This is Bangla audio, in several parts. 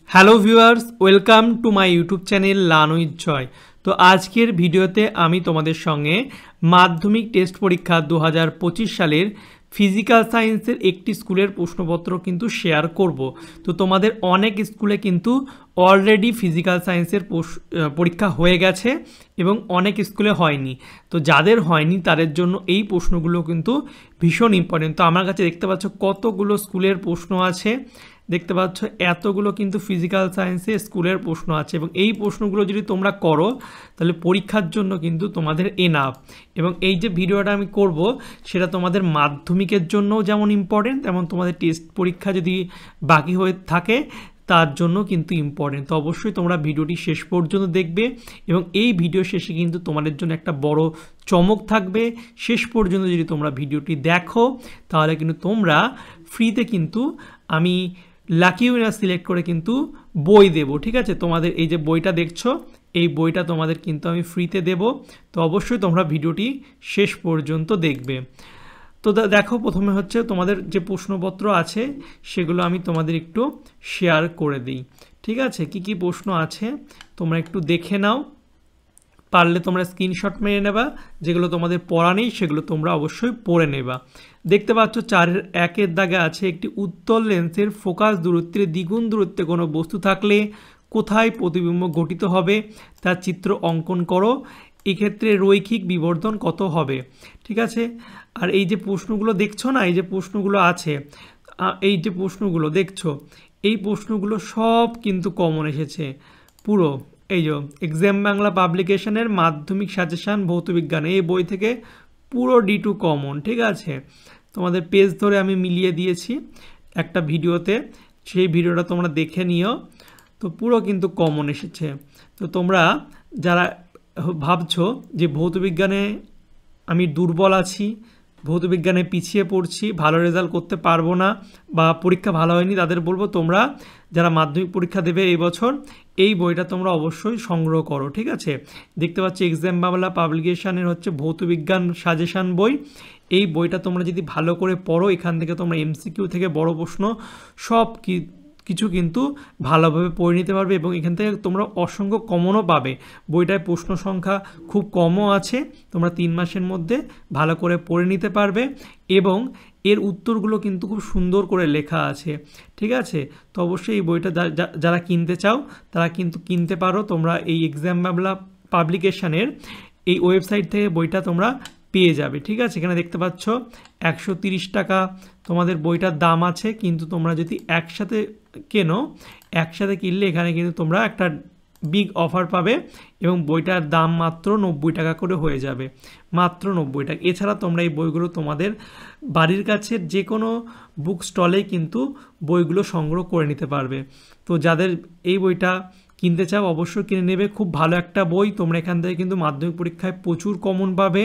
Hello viewers, welcome to my YouTube channel learn with Joy. তো আজকের ভিডিওতে আমি তোমাদের সঙ্গে মাধ্যমিক টেস্ট পরীক্ষা 2025 সালের ফিজিক্যাল সায়েন্সের একটি স্কুলের প্রশ্নপত্র কিন্তু শেয়ার করব। তো তোমাদের অনেক স্কুলে কিন্তু অলরেডি ফিজিক্যাল সায়েন্সের পরীক্ষা হয়ে গেছে এবং অনেক স্কুলে হয়নি। তো যাদের হয়নি তাদের জন্য এই প্রশ্নগুলো কিন্তু ভীষণ ইম্পর্টেন্ট। তো আমার কাছে দেখতে পাচ্ছ কতগুলো স্কুলের প্রশ্ন আছে, দেখতে পাচ্ছ এতগুলো কিন্তু ফিজিক্যাল সায়েন্সে স্কুলের প্রশ্ন আছে এবং এই প্রশ্নগুলো যদি তোমরা করো তাহলে পরীক্ষার জন্য কিন্তু তোমাদের এনাফ। এবং এই যে ভিডিওটা আমি করব সেটা তোমাদের মাধ্যমিকের জন্যও যেমন ইম্পর্টেন্ট, তেমন তোমাদের টেস্ট পরীক্ষা যদি বাকি হয়ে থাকে তার জন্য কিন্তু ইম্পর্টেন্ট। তো অবশ্যই তোমরা ভিডিওটি শেষ পর্যন্ত দেখবে এবং এই ভিডিও শেষে কিন্তু তোমাদের জন্য একটা বড় চমক থাকবে। শেষ পর্যন্ত যদি তোমরা ভিডিওটি দেখো তাহলে কিন্তু তোমরা ফ্রিতে কিন্তু আমি লাকি উইনার সিলেক্ট করে কিন্তু বই দেব, ঠিক আছে? তোমাদের এই যে বইটা দেখছো এই বইটা তোমাদের কিন্তু আমি ফ্রিতে দেব। তো অবশ্যই তোমরা ভিডিওটি শেষ পর্যন্ত দেখবে। তো দেখো, প্রথমে হচ্ছে তোমাদের যে প্রশ্নপত্র আছে সেগুলো আমি তোমাদের একটু শেয়ার করে দিই, ঠিক আছে? কি কি প্রশ্ন আছে তোমরা একটু দেখে নাও, পারলে তোমরা স্ক্রিনশট মেরে নেবা, যেগুলো তোমাদের পড়া নেই সেগুলো তোমরা অবশ্যই পড়ে নেবা। দেখতে পাচ্ছ 4-1 দাগে আছে একটি উত্তল লেন্সের ফোকাস দূরত্বের দ্বিগুণ দূরত্বে কোনো বস্তু থাকলে কোথায় প্রতিবিম্ব গঠিত হবে তার চিত্র অঙ্কন করো। এক্ষেত্রে রৈখিক বিবর্ধন কত হবে, ঠিক আছে? আর এই যে প্রশ্নগুলো দেখছো না, এই যে প্রশ্নগুলো আছে, এই যে প্রশ্নগুলো দেখছো এই প্রশ্নগুলো সব কিন্তু কমন এসেছে পুরো। এই যে এক্সাম বাংলা পাবলিকেশনের মাধ্যমিক সাজেশান ভৌতবিজ্ঞান এই বই থেকে পুরো D2 কমন, ঠিক আছে? তোমাদের পেজ ধরে আমি মিলিয়ে দিয়েছি একটা ভিডিওতে, সেই ভিডিওটা তোমরা দেখে নিও। তো পুরো কিন্তু কমন এসেছে। তো তোমরা যারা ভাবছো যে ভৌতবিজ্ঞানে আমি দুর্বল আছি, ভৌতবিজ্ঞানে পিছিয়ে পড়ছি, ভালো রেজাল্ট করতে পারবো না বা পরীক্ষা ভালো হয়নি, তাদের বলবো তোমরা যারা মাধ্যমিক পরীক্ষা দেবে এই বছর এই বইটা তোমরা অবশ্যই সংগ্রহ করো, ঠিক আছে? দেখতে পাচ্ছি এক্সাম বাংলা পাবলিকেশনের হচ্ছে ভৌতবিজ্ঞান সাজেশান বই। এই বইটা তোমরা যদি ভালো করে পড়ো এখান থেকে তোমরা MCQ থেকে বড় প্রশ্ন সব কিছু কিন্তু ভালোভাবে পড়ে নিতে পারবে এবং এখান থেকে তোমরা অসংখ্য কমনও পাবে। বইটায় প্রশ্ন সংখ্যা খুব কমও আছে, তোমরা 3 মাসের মধ্যে ভালো করে পড়ে নিতে পারবে এবং এর উত্তরগুলো কিন্তু খুব সুন্দর করে লেখা আছে, ঠিক আছে? তো অবশ্যই এই বইটা যারা কিনতে চাও তারা কিন্তু কিনতে পারো। তোমরা এই এক্সাম বাংলা পাবলিকেশনের এই ওয়েবসাইট থেকে বইটা তোমরা পেয়ে যাবে, ঠিক আছে? এখানে দেখতে পাচ্ছ 130 টাকা তোমাদের বইটার দাম আছে, কিন্তু তোমরা যদি একসাথে কেনো, একসাথে কিনলে এখানে কিন্তু তোমরা একটা বিগ অফার পাবে এবং বইটার দাম মাত্র 90 টাকা করে হয়ে যাবে, মাত্র 90 টাকা। এছাড়া তোমরা এই বইগুলো তোমাদের বাড়ির কাছের যে কোনো বুক স্টলেই কিন্তু বইগুলো সংগ্রহ করে নিতে পারবে। তো যাদের এই বইটা কিনতে চাও অবশ্যই কিনে নেবে, খুব ভালো একটা বই। তোমরা এখান থেকে কিন্তু মাধ্যমিক পরীক্ষায় প্রচুর কমন পাবে।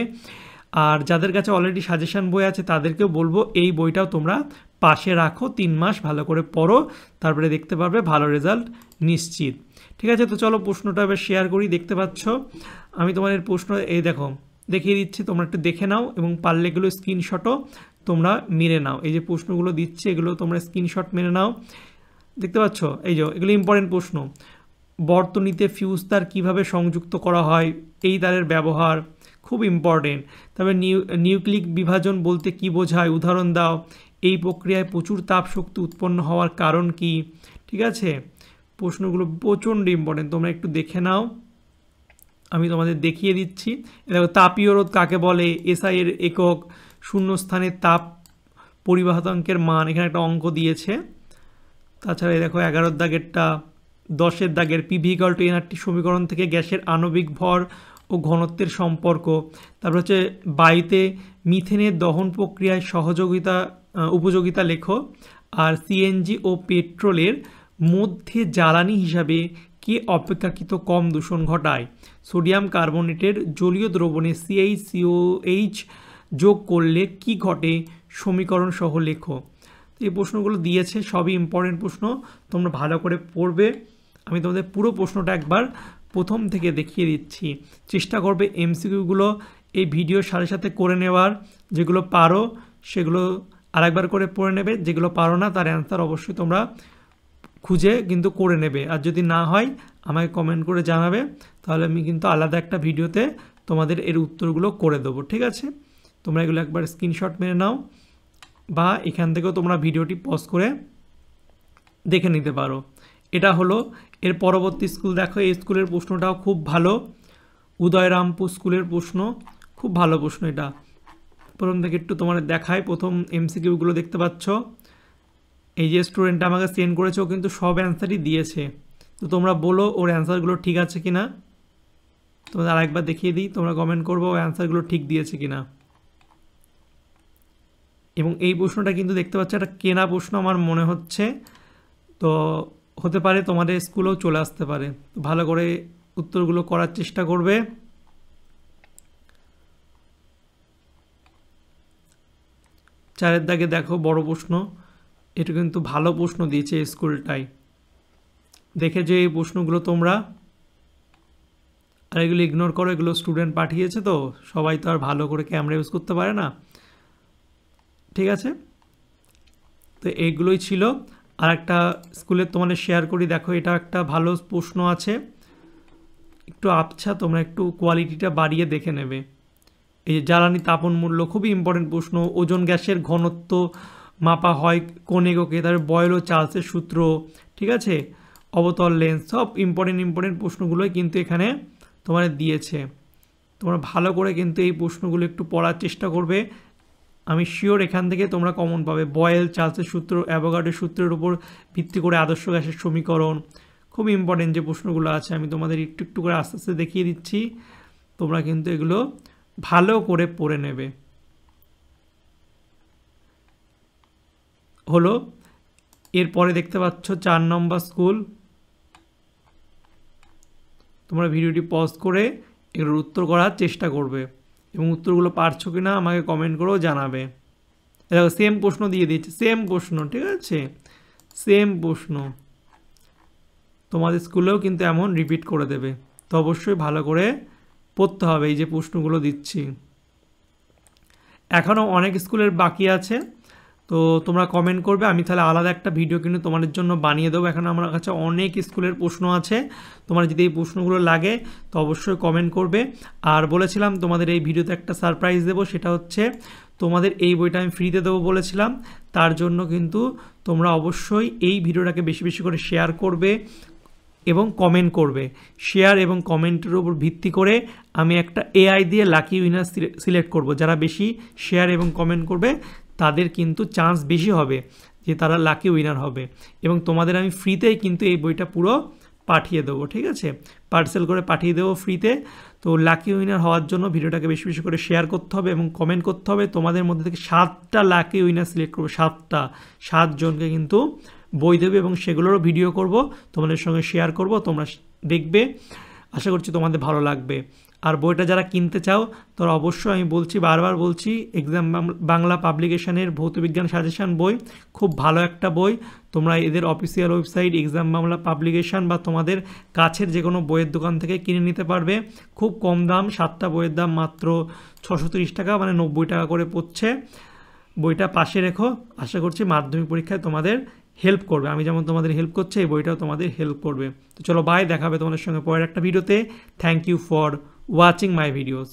আর যাদের কাছে অলরেডি সাজেশান বই আছে তাদেরকেও বলবো এই বইটাও তোমরা পাশে রাখো, 3 মাস ভালো করে পড়ো, তারপরে দেখতে পারবে ভালো রেজাল্ট নিশ্চিত, ঠিক আছে? তো চলো প্রশ্নটা এবার শেয়ার করি। দেখতে পাচ্ছ আমি তোমাদের প্রশ্ন এই দেখো দেখিয়ে দিচ্ছি, তোমরা একটু দেখে নাও এবং পারলে এগুলো স্ক্রিনশটও তোমরা মেরে নাও। এই যে প্রশ্নগুলো দিচ্ছে এগুলো তোমরা স্ক্রিনশট মেরে নাও। দেখতে পাচ্ছ এই যে এগুলো ইম্পর্টেন্ট প্রশ্ন। বর্তনীতে ফিউজ তার কীভাবে সংযুক্ত করা হয়, এই তারের ব্যবহার খুব ইম্পর্টেন্ট। তবে নিউক্লিক বিভাজন বলতে কি বোঝায়, উদাহরণ দাও। এই প্রক্রিয়ায় প্রচুর তাপ শক্তি উৎপন্ন হওয়ার কারণ কি, ঠিক আছে? প্রশ্নগুলো প্রচণ্ড ইম্পর্টেন্ট, তোমরা একটু দেখে নাও, আমি তোমাদের দেখিয়ে দিচ্ছি। দেখো তাপীয় রোধ কাকে বলে, SI এর একক, শূন্যস্থানের তাপ পরিবাহতাঙ্কের মান, এখানে একটা অঙ্ক দিয়েছে। তাছাড়া দেখো 11 দাগেরটা, 10 দাগের PV=NRT সমীকরণ থেকে গ্যাসের আণবিক ভর ও ঘনত্বের সম্পর্ক। তারপর হচ্ছে বায়ুতে মিথেনের দহন প্রক্রিয়ায় উপযোগিতা লেখো। আর CNG ও পেট্রোলের মধ্যে জ্বালানি হিসাবে কে অপেক্ষাকৃত কম দূষণ ঘটায়। সোডিয়াম কার্বনেটের জলীয় দ্রবণে CaCOH যোগ করলে কি ঘটে, সমীকরণ সহ লেখো। এই প্রশ্নগুলো দিয়েছে, সবই ইম্পর্টেন্ট প্রশ্ন, তোমরা ভালো করে পড়বে। আমি তোমাদের পুরো প্রশ্নটা একবার প্রথম থেকে দেখিয়ে দিচ্ছি, চেষ্টা করবে MCQগুলো এই ভিডিওর সাথে সাথে করে নেওয়ার। যেগুলো পারো সেগুলো আরেকবার করে পড়ে নেবে, যেগুলো পারো না তার অ্যান্সার অবশ্যই তোমরা খুঁজে কিন্তু করে নেবে। আর যদি না হয় আমাকে কমেন্ট করে জানাবে, তাহলে আমি কিন্তু আলাদা একটা ভিডিওতে তোমাদের এর উত্তরগুলো করে দেবো। ঠিক আছে, তোমরা এগুলো একবার স্ক্রিনশট মেরে নাও, বা এখান থেকেও তোমরা ভিডিওটি পজ করে দেখে নিতে পারো। এটা হলো এর পরবর্তী স্কুল। দেখো এই স্কুলের প্রশ্নটাও খুব ভালো, উদয়রামপুর স্কুলের প্রশ্ন, খুব ভালো প্রশ্ন। এটা প্রথম থেকে একটু তোমাদের দেখায়। প্রথম এমসিকিউগুলো দেখতে পাচ্ছ, এই যে স্টুডেন্টটা আমাকে সেন্ড করেছে ও কিন্তু সব অ্যান্সারই দিয়েছে। তো তোমরা বলো ওর অ্যান্সারগুলো ঠিক আছে কিনা, তোমাদের আরেকবার দেখিয়ে দিই, তোমরা কমেন্ট করবো ও অ্যান্সারগুলো ঠিক দিয়েছে কিনা। এবং এই প্রশ্নটা কিন্তু দেখতে পাচ্ছ একটা কেনা প্রশ্ন আমার মনে হচ্ছে, তো হতে পারে তোমাদের স্কুলেও চলে আসতে পারে। তো ভালো করে উত্তরগুলো করার চেষ্টা করবে। চারের দাগে দেখো বড় প্রশ্ন, এটা কিন্তু ভালো প্রশ্ন দিয়েছে স্কুলটাই। দেখে যে এই প্রশ্নগুলো তোমরা, আর এগুলো ইগনোর করো, এগুলো স্টুডেন্ট পাঠিয়েছে, তো সবাই তো আর ভালো করে ক্যামেরা ইউজ করতে পারে না। ঠিক আছে, তো এইগুলোই ছিল। আর একটা স্কুলের তোমাদের শেয়ার করি, দেখো এটা একটা ভালো প্রশ্ন আছে, একটু আবছা, তোমরা একটু কোয়ালিটিটা বাড়িয়ে দেখে নেবে। এই যে জ্বালানি তাপন মূল্য, খুবই ইম্পর্টেন্ট প্রশ্ন। ওজন গ্যাসের ঘনত্ব মাপা হয় কোন এককে, তারপরে বয়েল ও চার্লসের সূত্র, ঠিক আছে, অবতল লেন্স, সব ইম্পর্টেন্ট প্রশ্নগুলোই কিন্তু এখানে তোমাদের দিয়েছে। তোমরা ভালো করে কিন্তু এই প্রশ্নগুলো একটু পড়ার চেষ্টা করবে। আমি শিওর এখান থেকে তোমরা কমন পাবে। বয়েল, চার্লসের সূত্র, অ্যাভোগাড্রোর সূত্রের উপর ভিত্তি করে আদর্শ গ্যাসের সমীকরণ, খুব ইম্পর্টেন্ট যে প্রশ্নগুলো আছে, আমি তোমাদের একটু একটু করে আস্তে আস্তে দেখিয়ে দিচ্ছি। তোমরা কিন্তু এগুলো ভালো করে পড়ে নেবে। হলো এরপরে দেখতে পাচ্ছ 4 নম্বর স্কুল। তোমরা ভিডিওটি পজ করে এগুলোর উত্তর করার চেষ্টা করবে, এবং উত্তরগুলো পারছো কি না আমাকে কমেন্ট করেও জানাবে। দেখো সেম প্রশ্ন দিয়ে দিয়েছে, সেম প্রশ্ন, ঠিক আছে, সেম প্রশ্ন তোমাদের স্কুলেও কিন্তু এমন রিপিট করে দেবে। তো অবশ্যই ভালো করে পড়তে হবে এই যে প্রশ্নগুলো দিচ্ছি। এখনও অনেক স্কুলের বাকি আছে, তো তোমরা কমেন্ট করবে, আমি তাহলে আলাদা একটা ভিডিও কিন্তু তোমাদের জন্য বানিয়ে দেবো। এখন আমার কাছে অনেক স্কুলের প্রশ্ন আছে, তোমার যদি এই প্রশ্নগুলো লাগে তো অবশ্যই কমেন্ট করবে। আর বলেছিলাম তোমাদের এই ভিডিওতে একটা সারপ্রাইজ দেবো, সেটা হচ্ছে তোমাদের এই বইটা আমি ফ্রিতে দেবো বলেছিলাম। তার জন্য কিন্তু তোমরা অবশ্যই এই ভিডিওটাকে বেশি বেশি করে শেয়ার করবে এবং কমেন্ট করবে। শেয়ার এবং কমেন্টের উপর ভিত্তি করে আমি একটা এআই দিয়ে লাকি উইনার সিলেক্ট করব। যারা বেশি শেয়ার এবং কমেন্ট করবে তাদের কিন্তু চান্স বেশি হবে যে তারা লাকি উইনার হবে, এবং তোমাদের আমি ফ্রিতেই কিন্তু এই বইটা পুরো পাঠিয়ে দেবো। ঠিক আছে, পার্সেল করে পাঠিয়ে দেবো ফ্রিতে। তো লাকি উইনার হওয়ার জন্য ভিডিওটাকে বেশি বেশি করে শেয়ার করতে হবে এবং কমেন্ট করতে হবে। তোমাদের মধ্যে থেকে 7টা লাকি উইনার সিলেক্ট করবো, 7 জনকে কিন্তু বই দেবে, এবং সেগুলোরও ভিডিও করব, তোমাদের সঙ্গে শেয়ার করব, তোমরা দেখবে। আশা করছি তোমাদের ভালো লাগবে। আর বইটা যারা কিনতে চাও তারা অবশ্যই, আমি বলছি, বারবার বলছি, এক্সাম বাংলা পাবলিকেশনের ভৌতবিজ্ঞান সাজেশন বই খুব ভালো একটা বই। তোমরা এদের official website exam Bangla publication বা তোমাদের কাছের যে কোনো বইয়ের দোকান থেকে কিনে নিতে পারবে। খুব কম দাম, 7টা বইয়ের দাম মাত্র 630 টাকা, মানে 90 টাকা করে পড়ছে। বইটা পাশে রেখো, আশা করছি মাধ্যমিক পরীক্ষায় তোমাদের হেল্প করবে। আমি যেমন তোমাদের হেল্প করছি, এই বইটাও তোমাদের হেল্প করবে। তো চলো বাই, দেখা হবে তোমাদের সঙ্গে পরের একটা ভিডিওতে। Thank you for watching my videos.